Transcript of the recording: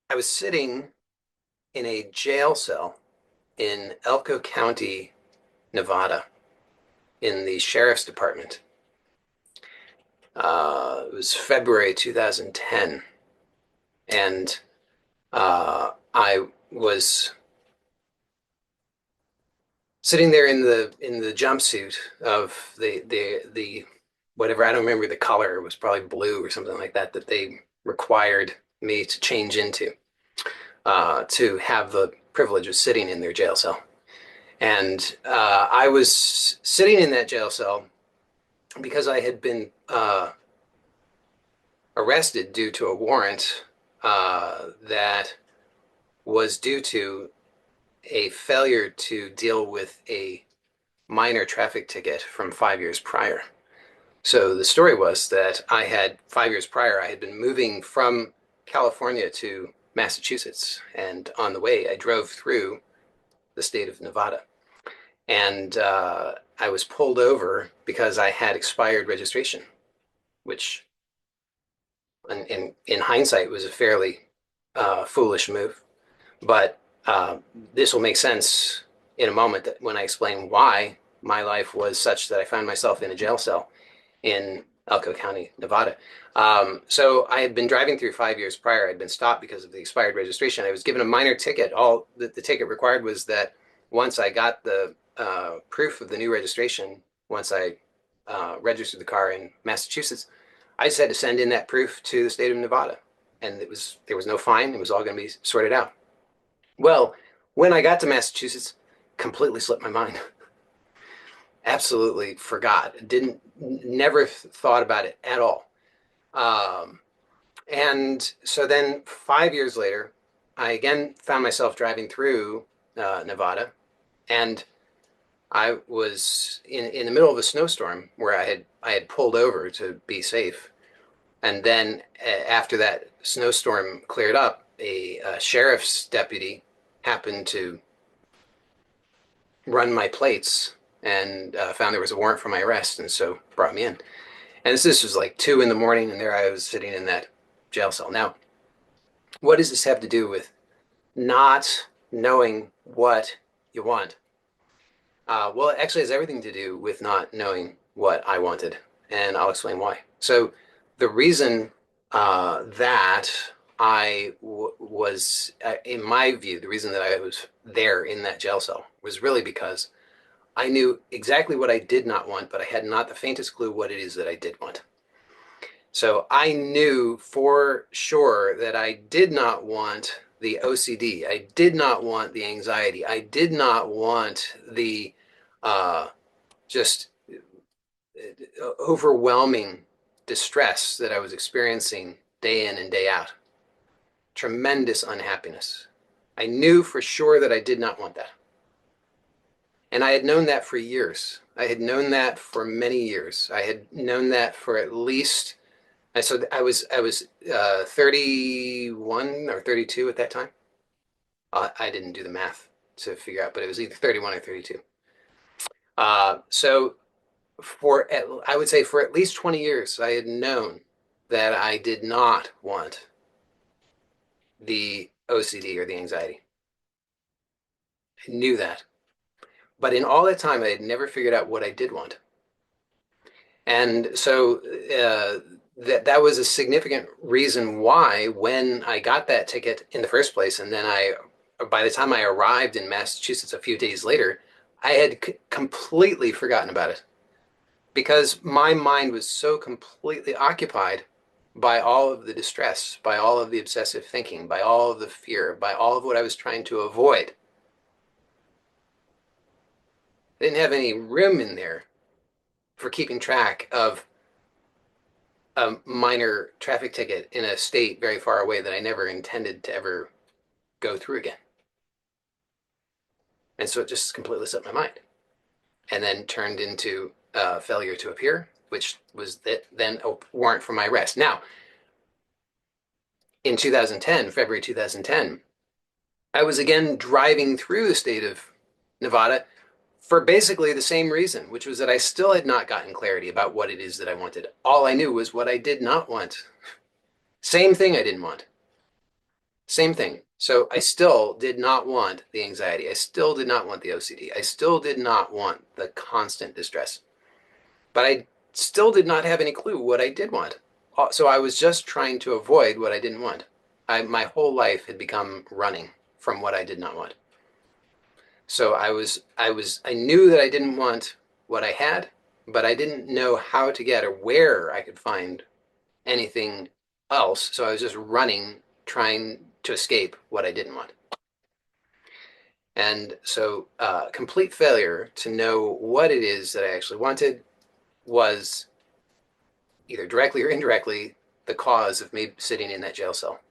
I was sitting in a jail cell in Elko County, Nevada, in the sheriff's department. It was February 2010, and I was sitting there in the jumpsuit of the whatever. I don't remember the color. It was probably blue or something like that that they required me to change into to have the privilege of sitting in their jail cell. And I was sitting in that jail cell because I had been arrested due to a warrant that was due to a failure to deal with a minor traffic ticket from 5 years prior. So the story was that 5 years prior, I had been moving from California to Massachusetts. And on the way, I drove through the state of Nevada. And I was pulled over because I had expired registration, which in hindsight was a fairly foolish move. But this will make sense in a moment that when I explain why my life was such that I found myself in a jail cell in Elko County, Nevada. So I had been driving through 5 years prior. I'd been stopped because of the expired registration. I was given a minor ticket. All that the ticket required was that once I got the proof of the new registration, once I registered the car in Massachusetts, I just had to send in that proof to the state of Nevada, and there was no fine. It was all going to be sorted out. Well, when I got to Massachusetts, completely slipped my mind. Absolutely forgot. Didn't never thought about it at all. Um, and so then 5 years later, I again found myself driving through Nevada, and I was in the middle of a snowstorm where I had pulled over to be safe. And then after that snowstorm cleared up, a sheriff's deputy happened to run my plates and found there was a warrant for my arrest, and so brought me in. And this was like 2 in the morning, and there I was sitting in that jail cell. Now, what does this have to do with not knowing what you want? Well, it actually has everything to do with not knowing what I wanted, and I'll explain why. So, the reason that was, in my view, the reason that I was there in that jail cell was really because I knew exactly what I did not want, but I had not the faintest clue what it is that I did want. So I knew for sure that I did not want the OCD. I did not want the anxiety. I did not want the just overwhelming distress that I was experiencing day in and day out. Tremendous unhappiness. I knew for sure that I did not want that. And I had known that for years. I had known that for many years. I had known that for at least, so I was 31 or 32 at that time. I didn't do the math to figure out, but it was either 31 or 32. So I would say for at least 20 years, I had known that I did not want the OCD or the anxiety. I knew that. But in all that time, I had never figured out what I did want. And so that was a significant reason why, when I got that ticket in the first place, and then by the time I arrived in Massachusetts a few days later, I had completely forgotten about it because my mind was so completely occupied by all of the distress, by all of the obsessive thinking, by all of the fear, by all of what I was trying to avoid. I didn't have any room in there for keeping track of a minor traffic ticket in a state very far away that I never intended to ever go through again. And so it just completely slipped my mind and then turned into failure to appear, which was then a warrant for my arrest. Now, in 2010, February 2010, I was again driving through the state of Nevada for basically the same reason, which was that I still had not gotten clarity about what it is that I wanted. All I knew was what I did not want. Same thing I didn't want. Same thing. So I still did not want the anxiety. I still did not want the OCD. I still did not want the constant distress. But I still did not have any clue what I did want. So I was just trying to avoid what I didn't want. My whole life had become running from what I did not want. So I knew that I didn't want what I had, but I didn't know how to get or where I could find anything else. So I was just running, trying to escape what I didn't want. And so, complete failure to know what it is that I actually wanted was either directly or indirectly the cause of me sitting in that jail cell.